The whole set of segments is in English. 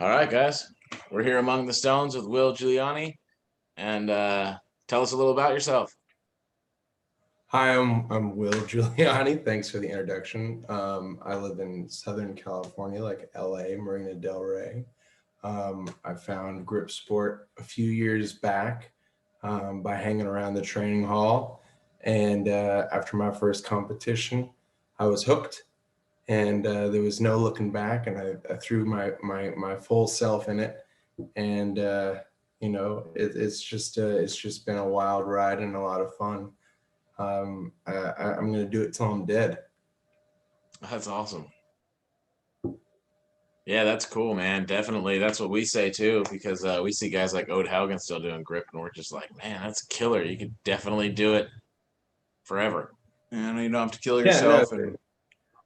All right, guys. We're here among the stones with Will Guiliani. And tell us a little about yourself. Hi, I'm Will Guiliani. Thanks for the introduction. I live in Southern California, like LA, Marina Del Rey. I found grip sport a few years back by hanging around the training hall. And after my first competition, I was hooked, and there was no looking back. And I threw my full self in it. And it's just been a wild ride and a lot of fun. I'm going to do it till I'm dead. That's awesome. Yeah, that's cool, man. Definitely. That's what we say too, because we see guys like Ode Haugen still doing grip, and we're just like, man, that's killer. You could definitely do it forever. And you don't have to kill Yeah, no, yourself, and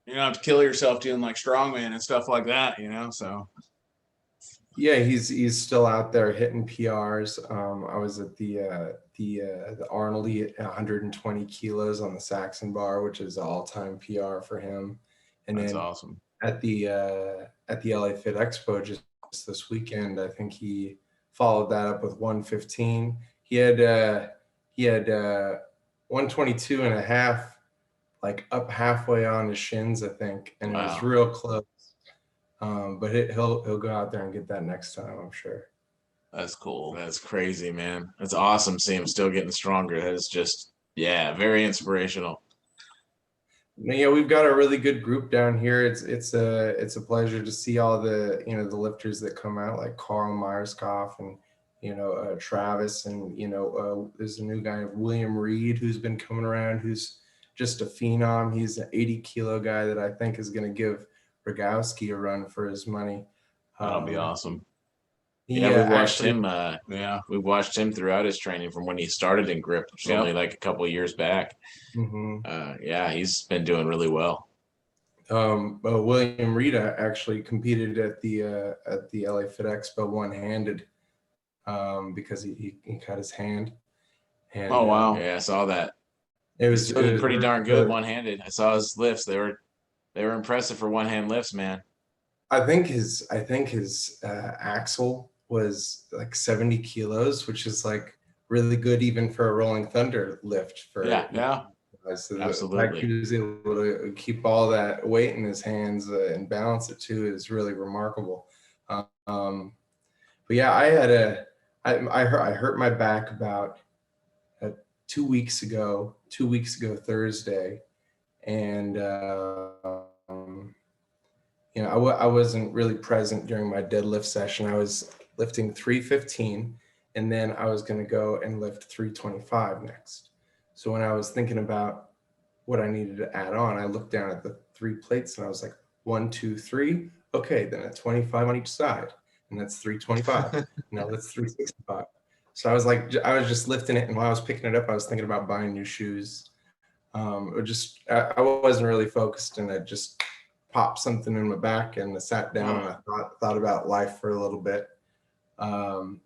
you don't have to kill yourself doing like strongman and stuff like that, so. yeah, he's still out there hitting PRs. I was at the Arnold 120 kilos on the Saxon bar, which is all-time PR for him. And That's then awesome. at the LA Fit Expo just this weekend, I think he followed that up with 115. He had 122 and a half, like up halfway on his shins, I think, and It was real close. But he'll go out there and get that next time, I'm sure. That's cool. That's crazy, man. That's awesome. See him still getting stronger. That is just, yeah, very inspirational. Yeah, we've got a really good group down here. It's a pleasure to see all the the lifters that come out, like Carl Meyerskoff and Travis, and there's a new guy, William Reed, who's been coming around, who's just a phenom. He's an 80-kilo guy that I think is going to give Rogowski a run for his money. That'll be awesome. Yeah, we watched him. We watched him throughout his training from when he started in grip, which was only like a couple of years back. Yeah, he's been doing really well. William Reed actually competed at the LA Fit Expo one-handed because he cut his hand. And, oh wow! Yeah, I saw that. It was pretty darn good one-handed. I saw his lifts. They were impressive for one-hand lifts, man. I think his axle was like 70 kilos, which is like really good even for a Rolling Thunder lift. Yeah. So absolutely. The fact he was able to keep all that weight in his hands and balance it too is really remarkable. But yeah, I hurt my back about 2 weeks ago Thursday, and I wasn't really present during my deadlift session. I was lifting 315, and then I was going to go and lift 325 next. So when I was thinking about what I needed to add on, I looked down at the 3 plates and I was like, 1, 2, 3. Okay, then at 25 on each side, and that's 325. Now that's 365. So I was just lifting it, and while I was picking it up, I was thinking about buying new shoes. I wasn't really focused, and I just popped something in my back, and I sat down and I thought about life for a little bit. Competing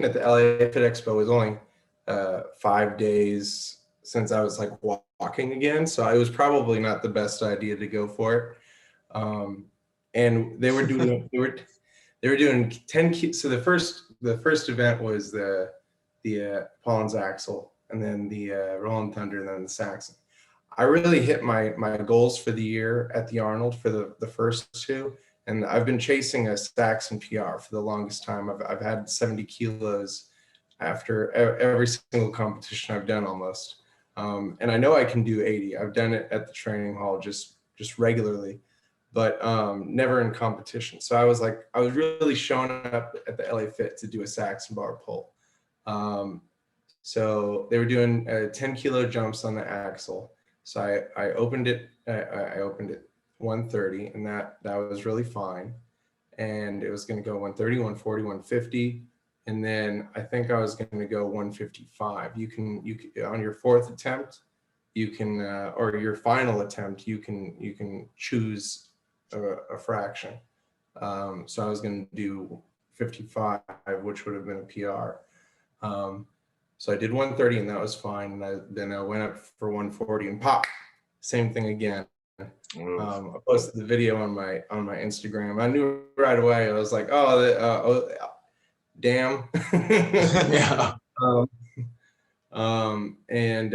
at the LA Fit Expo was only 5 days since I was like walking again, so it was probably not the best idea to go for it. And they were doing 10. So the first event was the Paulins axle, and then the Rolling Thunder, and then the Saxon. I really hit my goals for the year at the Arnold for the first 2. And I've been chasing a Saxon PR for the longest time. I've had 70 kilos after every single competition I've done almost. And I know I can do 80. I've done it at the training hall just regularly, but never in competition. So I was really showing up at the LA Fit to do a Saxon bar pull. So they were doing 10-kilo jumps on the axle. So I opened it. I opened it 130, and that was really fine. And it was going to go 130, 140, 150, and then I think I was going to go 155. You can on your 4th attempt, you can or your final attempt, you can choose a fraction. So I was going to do 55, which would have been a PR. So I did 130, and that was fine. And then I went up for 140 and pop, same thing again. I posted the video on my Instagram. I knew right away. I was like, oh, damn. Yeah. And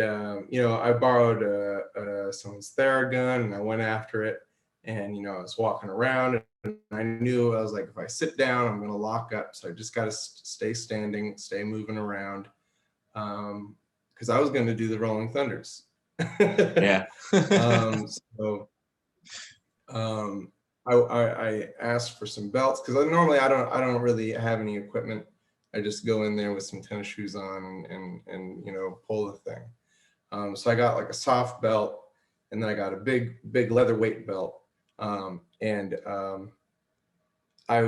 you know, I borrowed someone's Theragun, and I went after it. And you know, I was walking around, and I knew, I was like, if I sit down, I'm gonna lock up. So I just got to stay standing, stay moving around, because I was going to do the Rolling Thunders. Yeah. So I asked for some belts, because normally I don't really have any equipment. I just go in there with some tennis shoes on and you know, pull the thing. So I got like a soft belt, and then I got a big leather weight belt. And I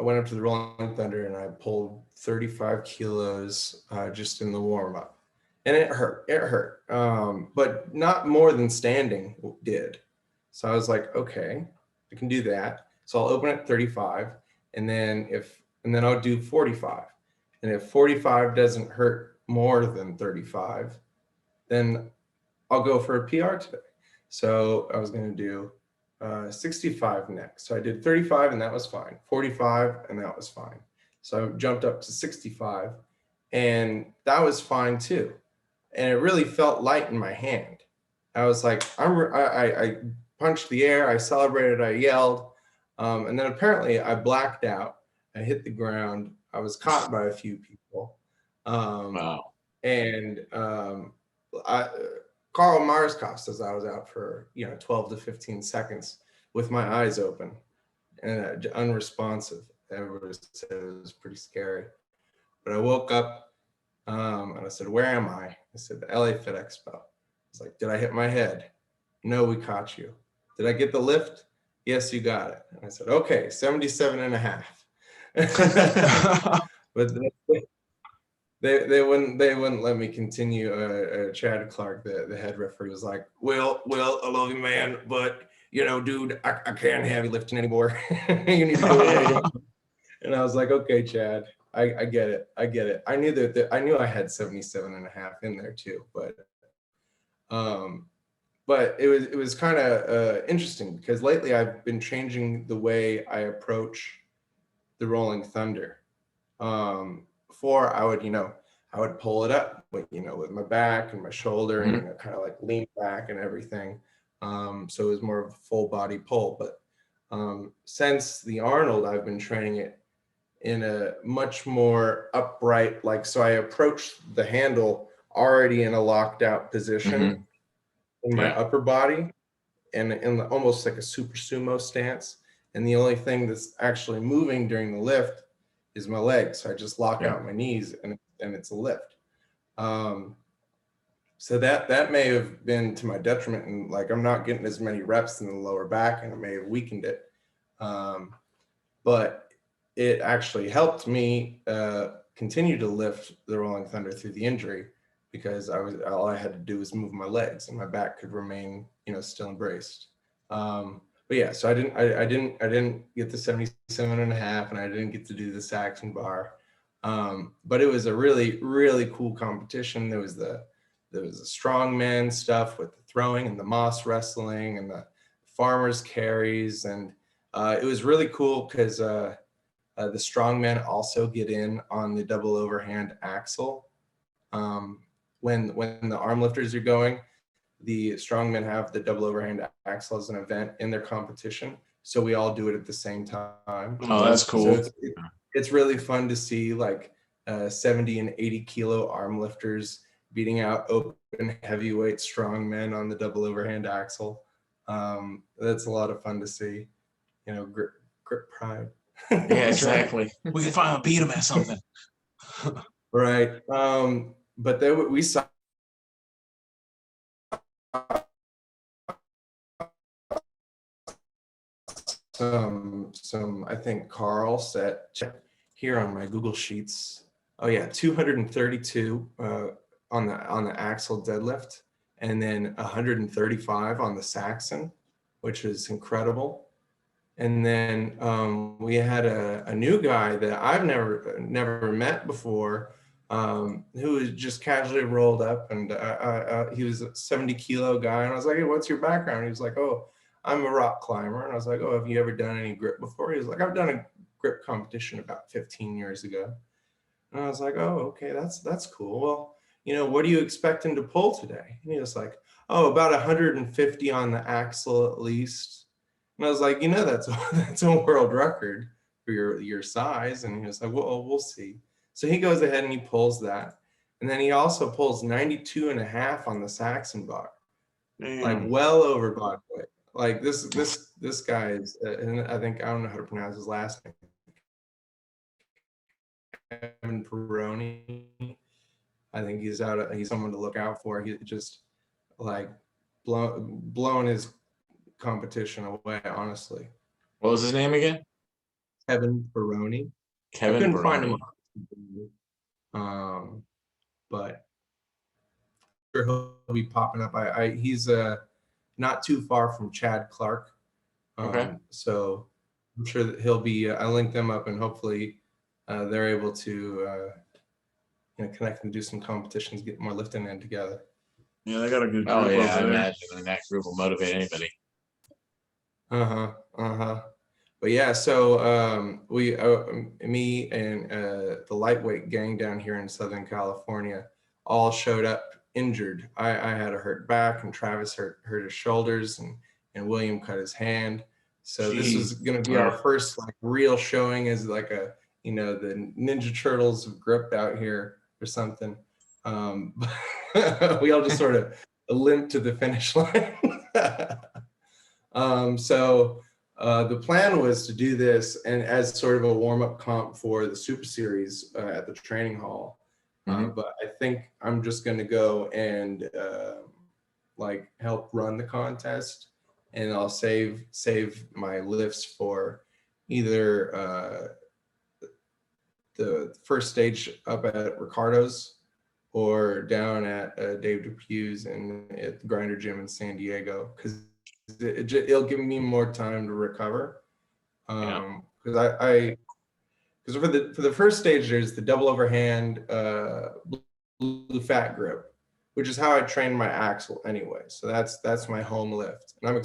went up to the Rolling Thunder, and I pulled 35 kilos just in the warm up, and it hurt, but not more than standing did. So I was like, okay, I can do that. So I'll open at 35, and then I'll do 45. And if 45 doesn't hurt more than 35, then I'll go for a PR today. So I was going to do 65 next. So I did 35, and that was fine. 45, and that was fine. So I jumped up to 65, and that was fine too. And it really felt light in my hand. I was like, I punched the air, I celebrated, I yelled, and then apparently I blacked out. I hit the ground. I was caught by a few people. Wow. And Carl Marskov says I was out for 12 to 15 seconds with my eyes open and unresponsive. Everybody said it was pretty scary. But I woke up and I said, "Where am I?" I said, "The LA Fit Expo." I was like, "Did I hit my head?" "No, we caught you." "Did I get the lift?" "Yes, you got it." And I said, "Okay, 77 and a half." But they wouldn't let me continue. Chad Clark, the head referee, was like, well, I love you, man, but dude, I can't have you lifting anymore. You need to do it." And I was like, okay, Chad, I get it. I knew that I had 77 and a half in there too, but it was kind of interesting, because lately I've been changing the way I approach the Rolling Thunder. Before I would pull it up with my back and my shoulder, and kind of like lean back and everything. So it was more of a full body pull. But since the Arnold, I've been training it in a much more upright, so I approach the handle already in a locked out position in my upper body, and in almost like a super sumo stance. And the only thing that's actually moving during the lift is my legs. So I just lock out my knees, and it's a lift. So that may have been to my detriment, and I'm not getting as many reps in the lower back, and it may have weakened it. But it actually helped me continue to lift the Rolling Thunder through the injury, because all I had to do was move my legs, and my back could remain still embraced. But yeah, so I didn't get the 77 and a half, and I didn't get to do the Saxon bar. But it was a really, really cool competition. There was the strongman stuff with the throwing, and the moss wrestling, and the farmers carries. And it was really cool, because the strongmen also get in on the double overhand axle. When the arm lifters are going, the strongmen have the double overhand axle as an event in their competition. So we all do it at the same time. Oh, that's cool. So it's really fun to see 70 and 80 kilo arm lifters beating out open heavyweight strongmen on the double overhand axle. That's a lot of fun to see. Grip pride. Yeah, exactly. We can finally beat him at something. Right. But then we saw some I think Carl set here on my Google Sheets. Oh yeah, 232 on the axle deadlift, and then 135 on the Saxon, which is incredible. And then we had a new guy that I've never met before, who was just casually rolled up, and he was a 70-kilo guy. And I was like, hey, what's your background? He was like, oh, I'm a rock climber. And I was like, oh, have you ever done any grip before? He was like, I've done a grip competition about 15 years ago. And I was like, oh, okay, that's cool. Well, what are you expecting to pull today? And he was like, oh, about 150 on the axle at least. And I was like, that's a world record for your size. And he was like, well, we'll see. So he goes ahead and he pulls that. And then he also pulls 92.5 on the Saxon bar, like well over body weight. Like this guy is, and I don't know how to pronounce his last name. Kevin Peroni. I think he's someone to look out for. He just like blown his competition away, honestly. What was his name again? Kevin Peroni. Kevin I couldn't Peroni. find him. But sure he'll be popping up. He's not too far from Chad Clark. Okay. So I'm sure that he'll be. I linked them up, and hopefully they're able to connect and do some competitions, get more lifting in together. Yeah, they got a good group. Oh yeah, over I there. imagine that group will motivate anybody. But yeah, so we, me and the lightweight gang down here in Southern California all showed up injured. I had a hurt back, and Travis hurt his shoulders, and William cut his hand. So this is going to be our first like real showing as like the Ninja Turtles of grip out here or something. We all just sort of limped to the finish line. So the plan was to do this and as sort of a warm-up comp for the Super Series at the training hall. But I think I'm just going to go and like help run the contest, and I'll save my lifts for either the first stage up at Ricardo's or down at Dave Dupuy's and at the Grinder Gym in San Diego, because it'll give me more time to recover. Because for the first stage, there's the double overhand blue fat grip, which is how I train my axle anyway. So that's my home lift, and I'm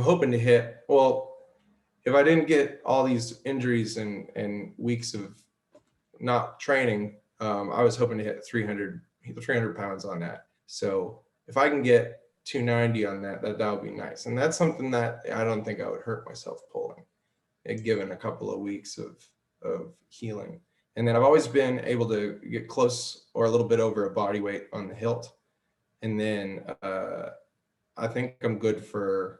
hoping to hit. Well, if I didn't get all these injuries and weeks of not training, I was hoping to hit 300 pounds on that. So if I can get 290 on that would be nice. And that's something that I don't think I would hurt myself pulling, given a couple of weeks of healing. And then I've always been able to get close or a little bit over a body weight on the hilt. And then I think I'm good for,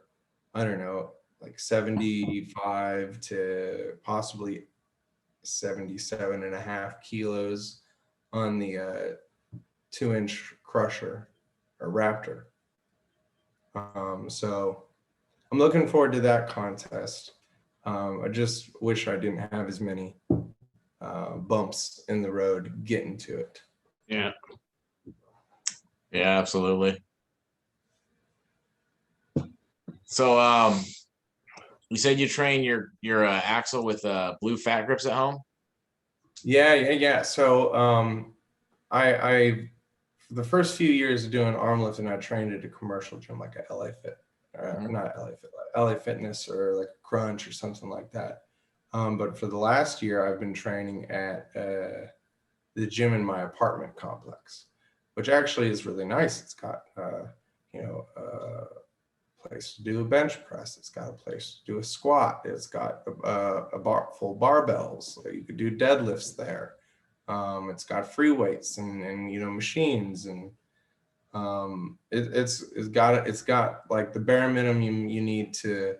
I don't know, like 75 to possibly 77.5 kilos on the 2-inch crusher or Raptor. So I'm looking forward to that contest. I just wish I didn't have as many bumps in the road getting to it. Yeah. Yeah, absolutely. So you said you train your axle with blue fat grips at home? Yeah. So I the first few years of doing arm lifting, I trained at a commercial gym like a LA Fit, not LA Fit, LA Fitness or like Crunch or something like that. But for the last year, I've been training at the gym in my apartment complex, which actually is really nice. It's got a place to do a bench press. It's got a place to do a squat. It's got full barbells. You could do deadlifts there. It's got free weights and machines, and it's got like the bare minimum you need to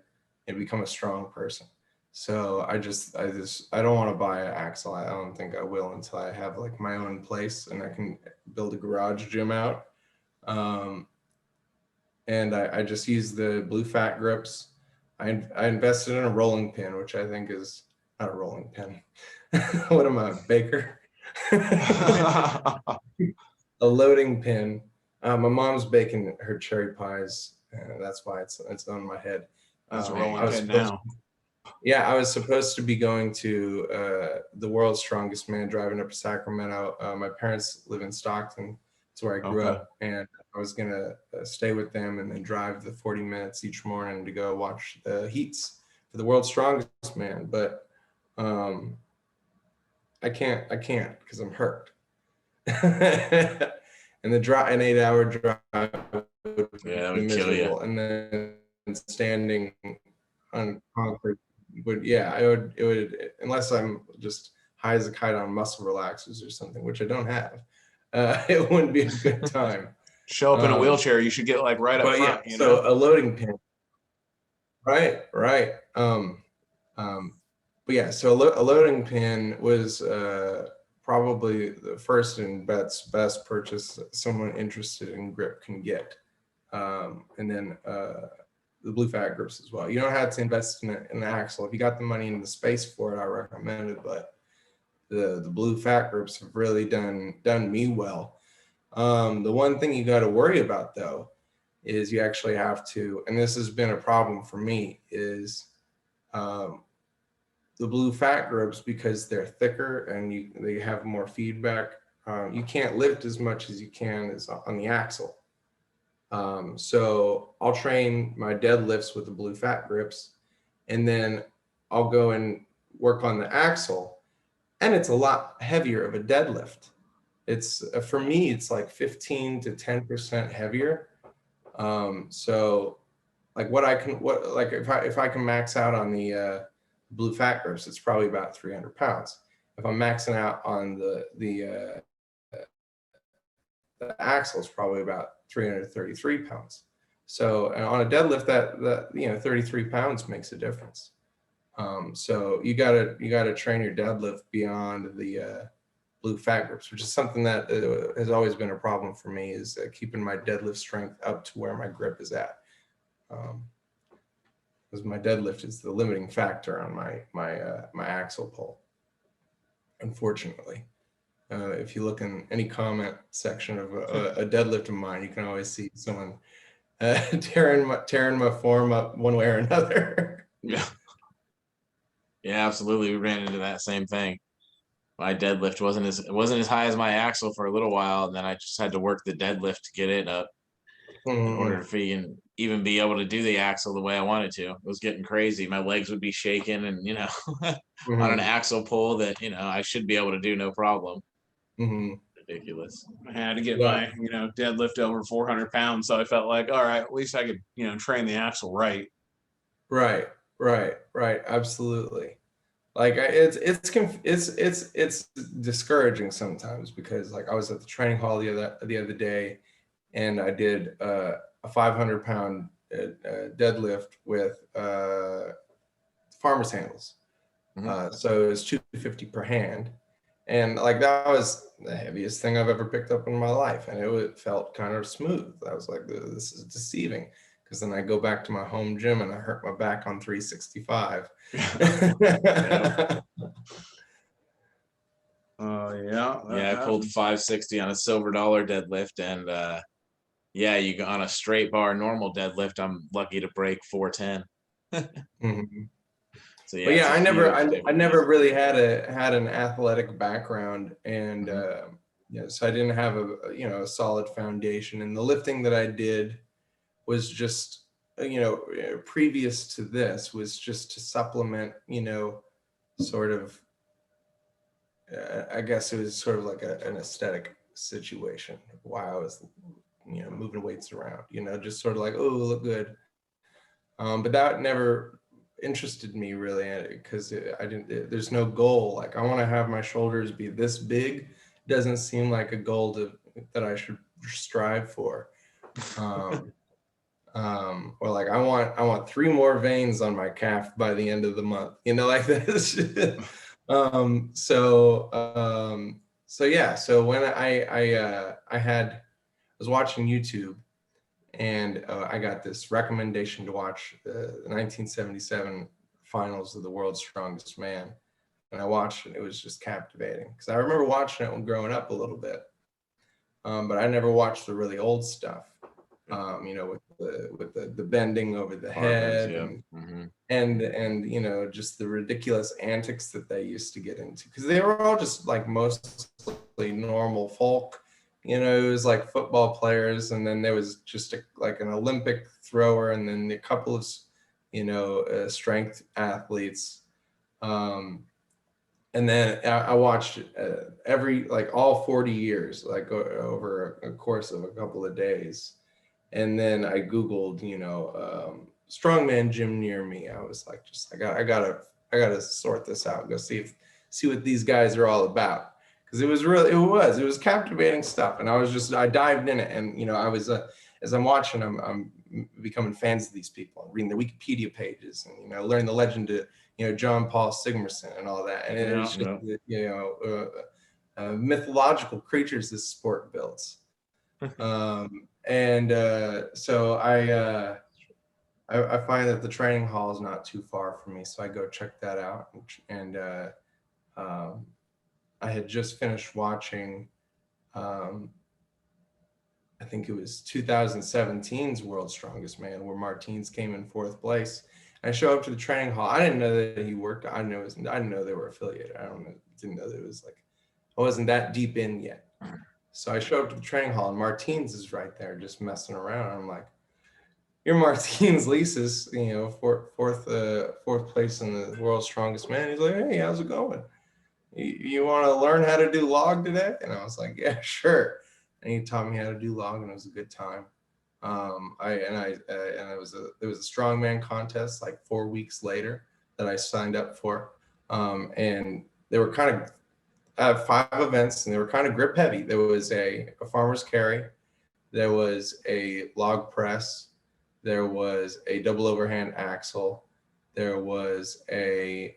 become a strong person. So I don't want to buy an axle. I don't think I will until I have like my own place and I can build a garage gym out. And I just use the blue fat grips. I invested in a rolling pin, which I think is not a rolling pin. What am I, a baker? A loading pin. My mom's baking her cherry pies, and that's why it's on my head. That's a rolling pin now. Yeah, I was supposed to be going to the World's Strongest Man, driving up to Sacramento. My parents live in Stockton. That's where I grew Okay. up, and I was gonna stay with them and then drive the 40 minutes each morning to go watch the heats for the World's Strongest Man. But um, I can't because I'm hurt. And an 8-hour drive would Yeah, that be would kill you. miserable, and then standing on concrete would, yeah, it would, unless I'm just high as a kite on muscle relaxers or something, which I don't have. It wouldn't be a good time. Show up in a Um, wheelchair. You should get like right up but yeah, front, you know? so a loading pin, right. Um, but yeah, so a loading pin was probably the first and best purchase someone interested in grip can get. And then the blue fat grips as well. You don't have to invest in an axle. If you got the money and the space for it, I recommend it. But the blue fat grips have really done me well. The one thing you got to worry about though is you actually have to, and this has been a problem for me, is um, the blue fat grips, because they're thicker and they have more feedback. You can't lift as much as you can as on the axle. So I'll train my deadlifts with the blue fat grips, and then I'll go and work on the axle, and it's a lot heavier of a deadlift. It's for me, it's like 15 to 10% heavier. So like if I can max out on the blue fat grips, it's probably about 300 pounds. If I'm maxing out on the axle, it's probably about 333 pounds. So and on a deadlift, that 33 pounds makes a difference. So you gotta train your deadlift beyond the blue fat grips, which is something that has always been a problem for me, is keeping my deadlift strength up to where my grip is at. Because my deadlift is the limiting factor on my axle pull, unfortunately. If you look in any comment section of a deadlift of mine, you can always see someone tearing my form up one way or another. Yeah. Yeah, absolutely. We ran into that same thing. My deadlift wasn't as high as my axle for a little while, and then I just had to work the deadlift to get it up in order to even be able to do the axle the way I wanted to. It was getting crazy. My legs would be shaking, and on an axle pull that I should be able to do no problem. Ridiculous. I had to get Yeah. my, deadlift over 400 pounds. So I felt like, all right, at least I could, train the axle right. Right. Absolutely. Like it's discouraging sometimes, because like I was at the training hall the other day, and I did a 500-pound deadlift with farmer's handles. So it was 250 per hand, and like that was the heaviest thing I've ever picked up in my life, and it felt kind of smooth. I was like, this is deceiving, because then I go back to my home gym and I hurt my back on 365. Oh yeah. Yeah, I pulled 560 on a silver dollar deadlift, and yeah, you go on a straight bar normal deadlift, I'm lucky to break 410. So But yeah, yeah, it's I never really had an athletic background, and so I didn't have a solid foundation. And the lifting that I did was just previous to this was just to supplement, sort of. I guess it was sort of like an aesthetic situation while I was moving weights around, just sort of like, oh, look good. But that never interested me really, because there's no goal. Like, I want to have my shoulders be this big. Doesn't seem like a goal that I should strive for. Or like, I want 3 more veins on my calf by the end of the month, like this. So yeah, so when I was watching YouTube, and I got this recommendation to watch the 1977 finals of the World's Strongest Man, and I watched it. It was just captivating, because I remember watching it when growing up a little bit, but I never watched the really old stuff. You know, with the bending over the Barbers, head, yeah. and Mhm. and you know, just the ridiculous antics that they used to get into, because they were all just like mostly normal folk. You know, it was like football players, and then there was just like an Olympic thrower, and then a couple of, you know, strength athletes. Um, and then I watched every, like all 40 years, like over a course of a couple of days. And then I Googled, you know, strongman gym near me. I was like, just I gotta sort this out, go see what these guys are all about. Because it was captivating stuff. And I dived in it. And, you know, I was, as I'm watching, I'm becoming fans of these people, and reading their Wikipedia pages, and, you know, learning the legend of, you know, John Paul Sigmarsson and all that. And it was just, you know, mythological creatures this sport builds. And so I find that the training hall is not too far from me, so I go check that out. And I had just finished watching, I think it was 2017's World's Strongest Man, where Martins came in 4th place. I show up to the training hall. I didn't know that he worked. I didn't know they were affiliated. Didn't know that it was like, I wasn't that deep in yet. So I show up to the training hall, and Martins is right there just messing around. I'm like, "You're Martins Lisa's, you know, fourth place in the World's Strongest Man." He's like, "Hey, how's it going? You want to learn how to do log today?" And I was like, "Yeah, sure." And he taught me how to do log, and it was a good time. It was a strongman contest like 4 weeks later that I signed up for, and they were kind of, 5 events, and they were kind of grip heavy. There was a farmer's carry, there was a log press, there was a double overhand axle, there was a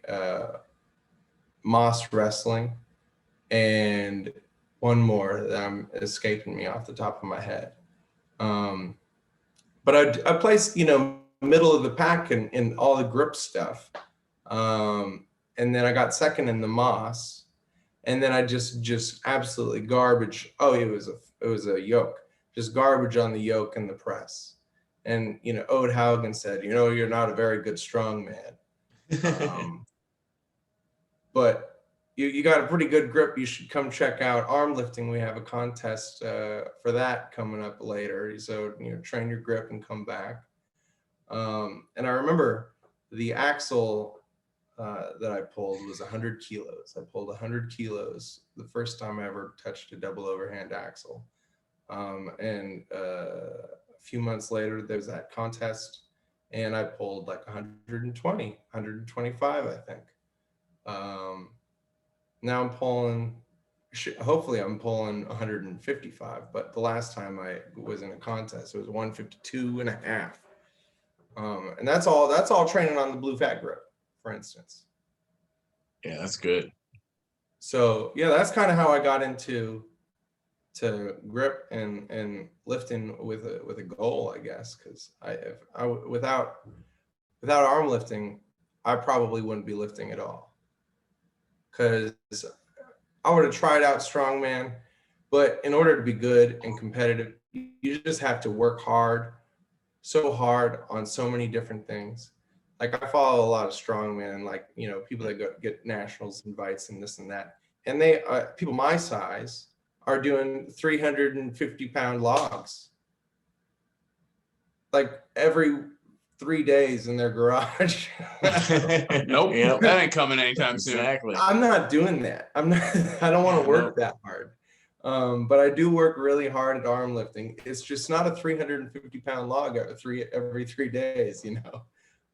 moss wrestling, and one more that I'm escaping me off the top of my head. But I placed, you know, middle of the pack in all the grip stuff. And then I got second in the moss. And then I just absolutely garbage. Oh, it was a yoke, just garbage on the yoke and the press. And, you know, Ode Haugen said, "You know, you're not a very good strong man." But you got a pretty good grip. You should come check out Armlifting. We have a contest for that coming up later. So, you know, train your grip and come back. And I remember the axle that I pulled was 100 kilos. I pulled 100 kilos the first time I ever touched a double overhand axle. And a few months later, there was that contest, and I pulled like 120, 125, I think. Now I'm pulling, hopefully I'm pulling 155, but the last time I was in a contest, it was 152 and a half. And that's all training on the blue fat grip, for instance. Yeah, that's good. So yeah, that's kind of how I got into grip and lifting with a goal, I guess, because without arm lifting, I probably wouldn't be lifting at all, because I would have tried out strongman, but in order to be good and competitive, you just have to work hard, so hard on so many different things. Like I follow a lot of strongmen, and, like, you know, people that get nationals invites and this and that, and they people my size are doing 350-pound logs like every 3 days in their garage. Nope, Yep. that ain't coming anytime soon. Exactly. I'm not doing that. I don't want to work that hard. But I do work really hard at arm lifting. It's just not a 350-pound log every 3 days, you know.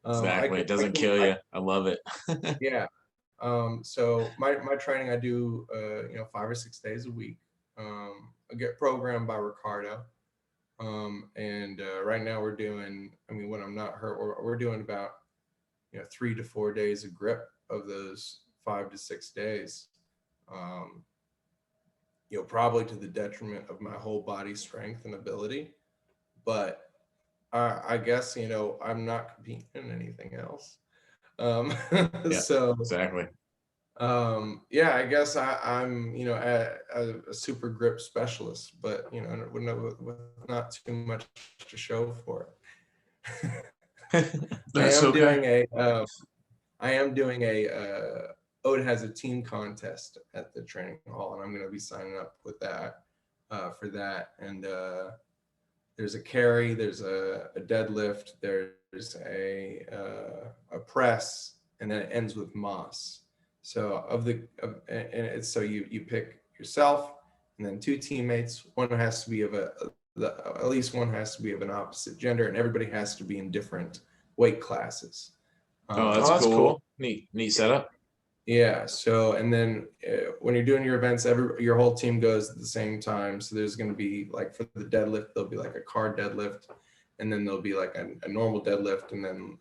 Exactly. It doesn't kill you. I love it. Yeah. So my training, I do, you know, 5 or 6 days a week. I get programmed by Ricardo. And right now we're doing, I mean, when I'm not hurt, we're doing about, you know, 3 to 4 days of grip of those 5 to 6 days. You know, probably to the detriment of my whole body strength and ability, but I guess, you know, I'm not competing in anything else. Yeah, So exactly. Yeah, I guess I'm, you know, a super grip specialist, but you know, with not too much to show for it. That's okay. I am doing a Ode has a team contest at the training hall, and I'm going to be signing up with that for that. And there's a carry, there's a deadlift, there's a press, and then it ends with Moss. So and it's so you pick yourself, and then two teammates. One has to be of at least one has to be of an opposite gender, and everybody has to be in different weight classes. Oh, Oh, that's that's cool. cool. Neat setup. Yeah. So, and then when you're doing your events, your whole team goes at the same time. So there's going to be like for the deadlift, there'll be like a car deadlift, and then there'll be like a normal deadlift, and then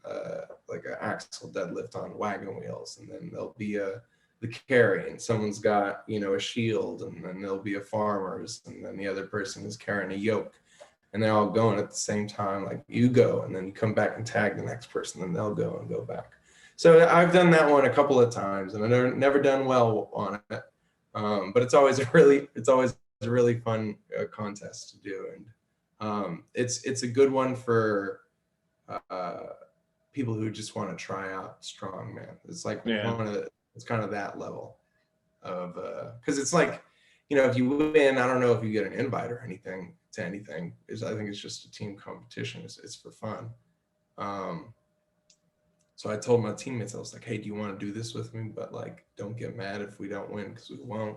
like an axle deadlift on wagon wheels, and then there'll be the carry, and someone's got, you know, a shield, and then there'll be a farmer's, and then the other person is carrying a yoke, and they're all going at the same time. Like you go, and then you come back and tag the next person, and they'll go and go back. So I've done that one a couple of times, and I've never done well on it. But it's always a really fun contest to do, and it's a good one for people who just want to try out strongman. It's like it's kind of that level of because it's like, you know, if you win, I don't know if you get an invite or anything to anything. I think it's just a team competition. It's for fun. So I told my teammates, I was like, hey, do you want to do this with me? But like, don't get mad if we don't win, because we won't.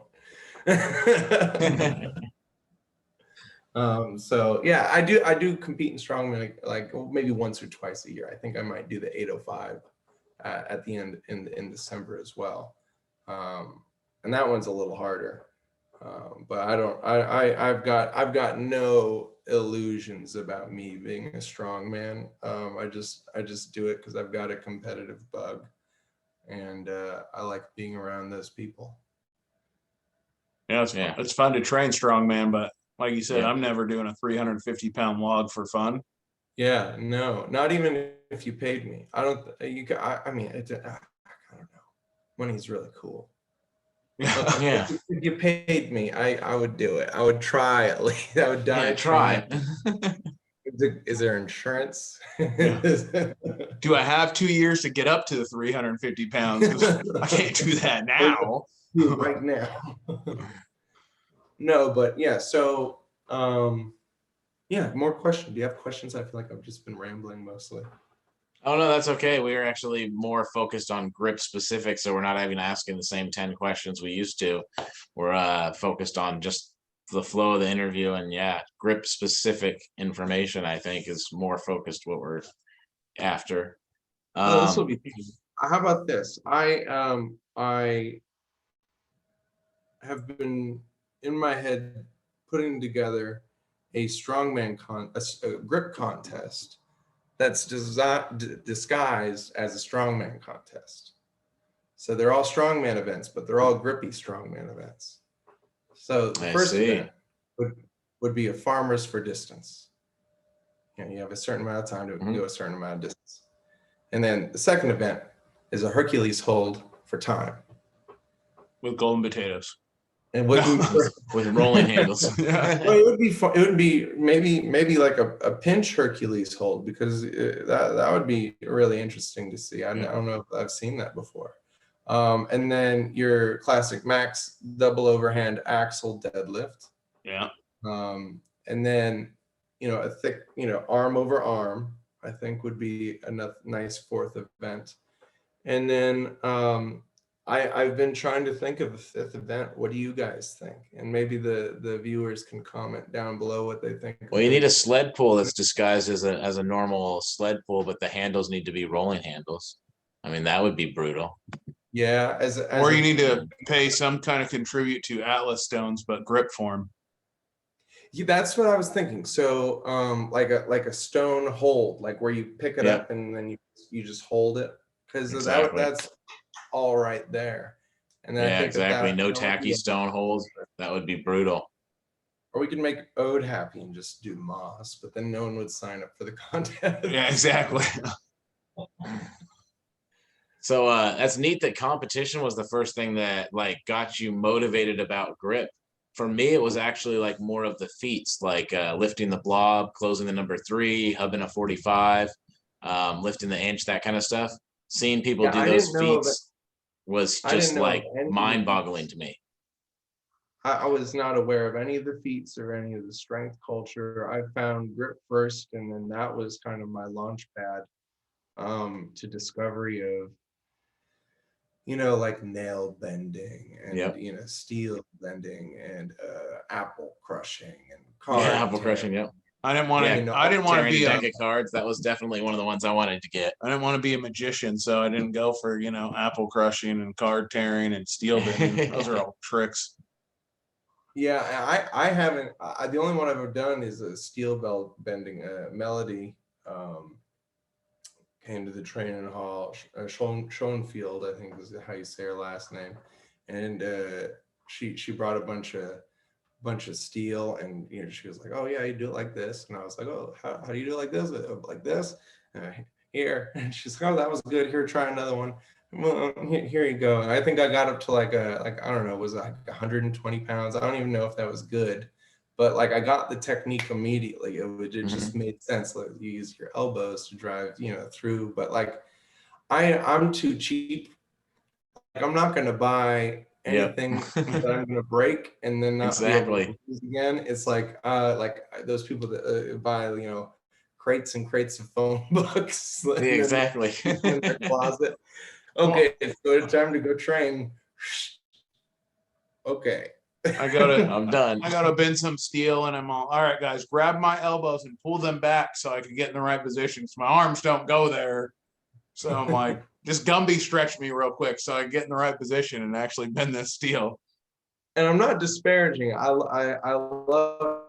So yeah, I do compete in strongman like maybe once or twice a year. I think I might do the 805 at the end in December as well. And that one's a little harder. But I've got no illusions about me being a strong man. I just do it because I've got a competitive bug, and I like being around those people. Yeah, it's fun to train strongman, but like you said, Yeah. I'm never doing a 350-pound log for fun. Yeah, no, not even if you paid me. I don't. I mean, I don't know. Money's really cool. Yeah. If you paid me, I would do it. I would try at least. I would die Yeah, try trying. Is there insurance? Yeah. Do I have 2 years to get up to the 350 pounds? Because I can't do that now. Right now. No, but yeah. So, yeah. More questions. Do you have questions? I feel like I've just been rambling mostly. Oh no, that's okay. We are actually more focused on grip specific, so we're not even asking the same 10 questions we used to. We're focused on just the flow of the interview, and yeah, grip specific information I think is more focused what we're after. Oh, this will be. How about this? I have been in my head putting together a strongman a grip contest that's disguised as a strongman contest. So they're all strongman events, but they're all grippy strongman events. So the first event would be a farmers for distance. And you have a certain amount of time to go a certain amount of distance. And then the second event is a Hercules hold for time. With golden potatoes. And with rolling handles. Well, it would be fun. It would be maybe like a pinch Hercules hold, because that would be really interesting to see. I don't know if I've seen that before. And then your classic max double overhand axle deadlift. Yeah. And then, you know, a thick, you know, arm over arm, I think would be a nice fourth event. And then I've been trying to think of a fifth event. What do you guys think? And maybe the viewers can comment down below what they think. Well, you need a sled pull that's disguised as a normal sled pull, but the handles need to be rolling handles. I mean, that would be brutal. Yeah, or you need to pay some kind of contribute to Atlas stones, but grip form. Yeah, that's what I was thinking. So like a stone hold, like where you pick it up and then you just hold it, because that's all right there. And then I think exactly. No tacky stone hold. That would be brutal. Or we could make Ode happy and just do Moss, but then no one would sign up for the contest. Yeah, exactly. So that's neat that competition was the first thing that like got you motivated about grip. For me, it was actually like more of the feats, like lifting the blob, closing the number 3, hubbing a 45, lifting the inch, that kind of stuff. Seeing people Yeah, do those feats was I didn't just know of like any of the mind-boggling feats. to me. I was not aware of any of the feats or any of the strength culture. I found grip first, and then that was kind of my launch pad to discovery of, like nail bending and, Yep. steel bending and apple crushing and Yeah, card apple crushing. tearing. Yep. I didn't want Yeah, to. I didn't want to tearing a be deck a. of cards. That was definitely one of the ones I wanted to get. I didn't want to be a magician, so I didn't go for apple crushing and card tearing and steel bending. Those are all tricks. Yeah, I haven't. The only one I've ever done is a steel belt bending. Melody came to the training hall. Schoenfield, I think is how you say her last name, and she brought a bunch of steel, and she was like, "Oh yeah, you do it like this," and I was like, "Oh, how do you do it like this?" Like this. Here, and she's like, "Oh, that was good. Here, try another one." Well, here you go. And I think I got up to like I don't know, was it like 120 pounds? I don't even know if that was good, but like I got the technique immediately. It just made sense. Like you use your elbows to drive, through. But like I'm too cheap. Like I'm not gonna buy Yep. anything that I'm gonna break and then not be able to Exactly. use again. It's like those people that buy crates and crates of phone books Yeah, and then they exactly. keep them in their closet. Well, Okay, it's good time to go train. Okay. I go to. I'm done. I got to bend some steel, and I'm all right, guys. Grab my elbows and pull them back so I can get in the right position. So my arms don't go there. So I'm like, just Gumby stretch me real quick so I can get in the right position and actually bend this steel. And I'm not disparaging. I love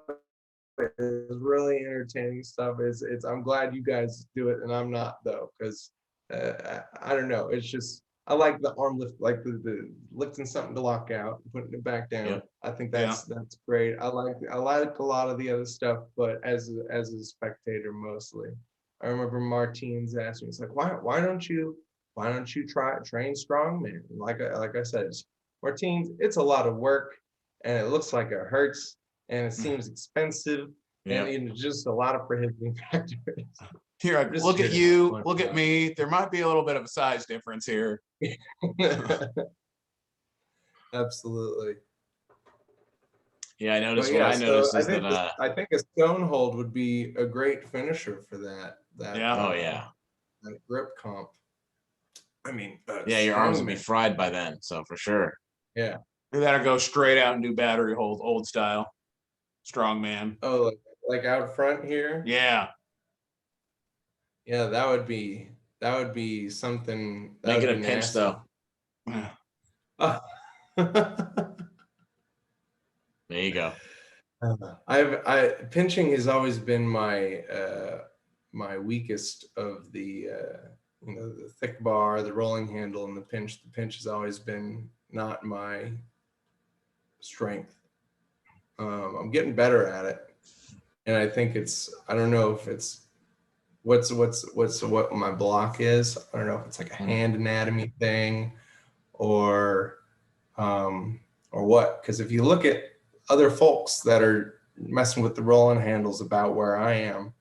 it. It's really entertaining stuff. It's I'm glad you guys do it and I'm not though, because I don't know. It's just I like the arm lift, like the lifting something to lock out, putting it back down. Yep. I think that's great. I like a lot of the other stuff, but as a spectator mostly. I remember Martine's asked me, it's like, why don't you train strongman? Like I said, Martine's, it's a lot of work and it looks like it hurts and it seems expensive and just a lot of prohibiting factors. Here, look at you, look at me. There might be a little bit of a size difference here. Absolutely. Yeah, I noticed. But What I noticed I is think that. I think a stone hold would be a great finisher for that. Oh yeah. That grip comp. I mean, Yeah, your arms would be strongman. fried by then. So for sure. Yeah. We gotta go straight out and do battery hold, old style, strongman. Oh, like out front here. Yeah. Yeah, that would be something. That Make would it be a pinch nasty. though. There you go. Pinching has always been my my weakest of the the thick bar, the rolling handle, and the pinch. The pinch has always been not my strength. I'm getting better at it, and I think I don't know if it's what my block is. I don't know if it's like a hand anatomy thing or what. Because if you look at other folks that are messing with the rolling handles about where I am,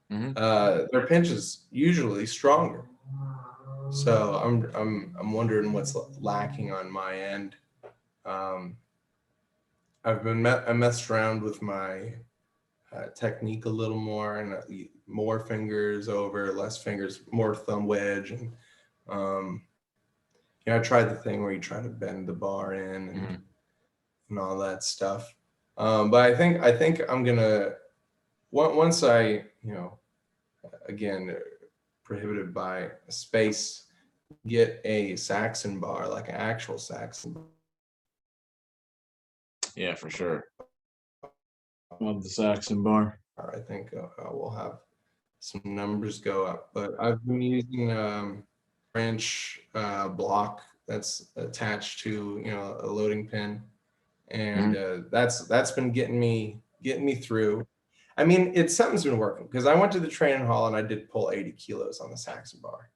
their pinch is usually stronger. So I'm wondering what's lacking on my end. I messed around with my technique a little more and more fingers over, less fingers, more thumb wedge, and I tried the thing where you try to bend the bar in and all that stuff. But I think I'm gonna once I again prohibited by space, get a Saxon bar, like an actual Saxon bar. Yeah, for sure. Love the Saxon bar. I think we'll have some numbers go up. But I've been using French block that's attached to a loading pin, and that's been getting me through. I mean, something's been working because I went to the training hall and I did pull 80 kilos on the Saxon bar.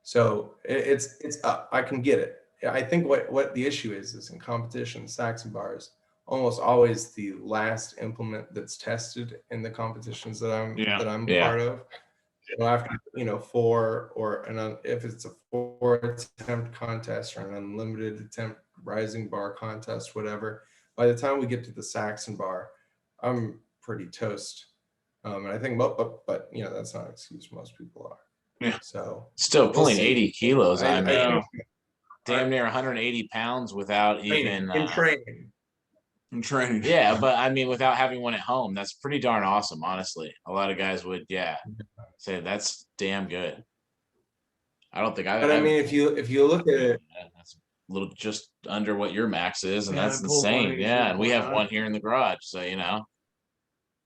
So it's up. I can get it. I think what the issue is in competition, Saxon bars almost always the last implement that's tested in the competitions that I'm Yeah. part of. So after, you know, if it's a 4 attempt contest or an unlimited attempt rising bar contest, whatever, by the time we get to the Saxon bar, I'm pretty toast. And I think, but you know, that's not an excuse. Most people are. Yeah. So Still we'll pulling see. 80 kilos. I mean, know. damn near 180 pounds without even in training. In training. yeah, but I mean, without having one at home, that's pretty darn awesome. Honestly, a lot of guys would, say that's damn good. I don't think But I mean, if you look at it, that's a little just under what your max is, and Yeah, that's I pulled insane. Yeah, and we have 183.9. one here in the garage, so you know,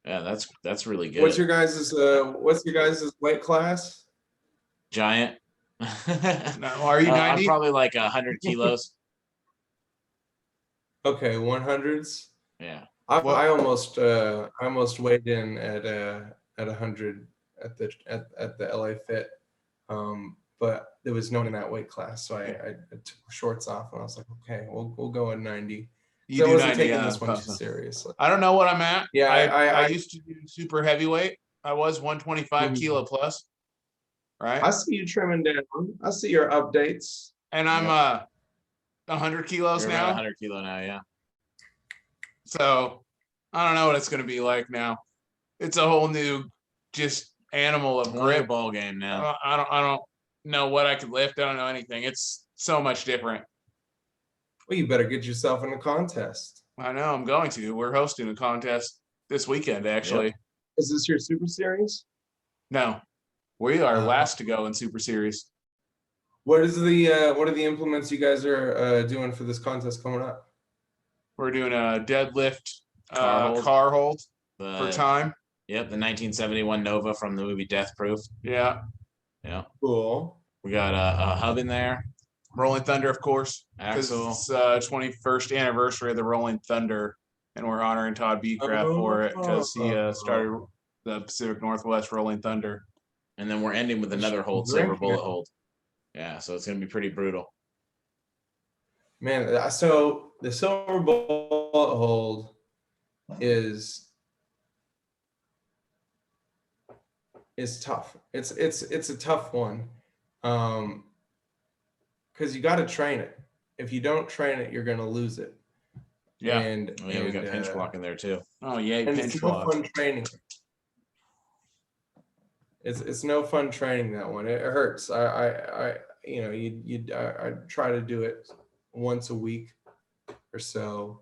yeah, that's really good. what's your guys' weight class? Giant? No, are you 90? I'm probably like 100 kilos. Okay, 100s. Yeah. I almost weighed in at 100 at the LA Fit, but there was no one in that weight class, so I took shorts off and I was like, okay, we'll go at 90. You I do wasn't 90, taking this one too seriously. I don't know what I'm at. Yeah, I used to do super heavyweight. I was 125 Mhm. kilo plus, right? I see you trimming down. I see your updates. And I'm 100 kilos You're now. about 100 kilo now, yeah. So I don't know what it's going to be like now. It's a whole new just animal of Whole new grip. ball game now. I don't know what I could lift. I don't know anything. It's so much different. Well, you better get yourself in a contest. I know I'm going to. We're hosting a contest this weekend, actually. Is this your Super Series? No, we are last to go in Super Series. What are the implements you guys are doing for this contest coming up? We're doing a deadlift Car hold. for time. Yep, the 1971 Nova from the movie Death Proof. Yeah. Yeah. Cool. We got a hub in there. Rolling Thunder, of course, because Axle. it's 21st anniversary of the Rolling Thunder, and we're honoring Todd Beecraft for it because he started the Pacific Northwest Rolling Thunder. And then we're ending with another hold, silver bullet hold. Yeah, so it's gonna be pretty brutal. Man, so the silver bullet hold is tough. It's a tough one. Because you got to train it. If you don't train it, you're gonna lose it. Yeah. And we got pinch block in there too. Oh yeah, and pinch it's no block. fun training. It's no fun training, that one. It hurts. I try to do it once a week or so,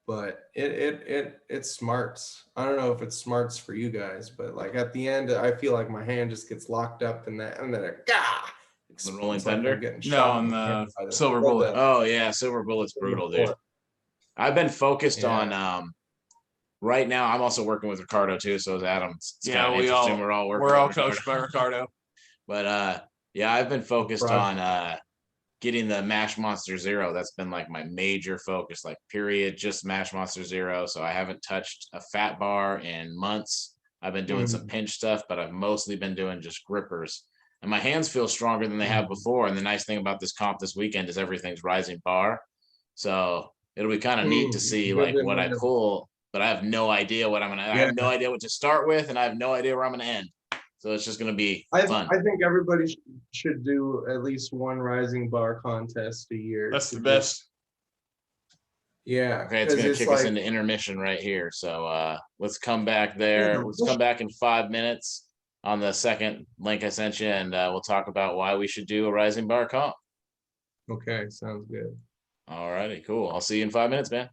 but it smarts. I don't know if it smarts for you guys, but like at the end, I feel like my hand just gets locked up in that, and then The Rolling it's like I'm Thunder? getting No, shot on in the hand by silver bullet. Oh yeah, silver bullet's brutal, dude. I've been focused on right now. I'm also working with Ricardo too, so is Adam. It's Yeah, kinda we interesting. all We're all working. we're all with coached by Ricardo. Ricardo. But yeah, I've been focused Right. on getting the Mash Monster Zero. That's been like my major focus, like period, just Mash Monster Zero. So I haven't touched a fat bar in months. I've been doing some pinch stuff, but I've mostly been doing just grippers. And my hands feel stronger than they have before. And the nice thing about this comp this weekend is everything's rising bar. So it'll be kind of neat to see like what I pull, but I have no idea what I have no idea what to start with, and I have no idea where I'm gonna end. So it's just gonna be fun. I think everybody should do at least one rising bar contest a year. That's the best. Yeah. Okay, it's gonna kick us into intermission right here. So let's come back there. Let's come back in 5 minutes on the second link I sent you, and we'll talk about why we should do a rising bar comp. Okay, sounds good. All righty, cool. I'll see you in 5 minutes, man.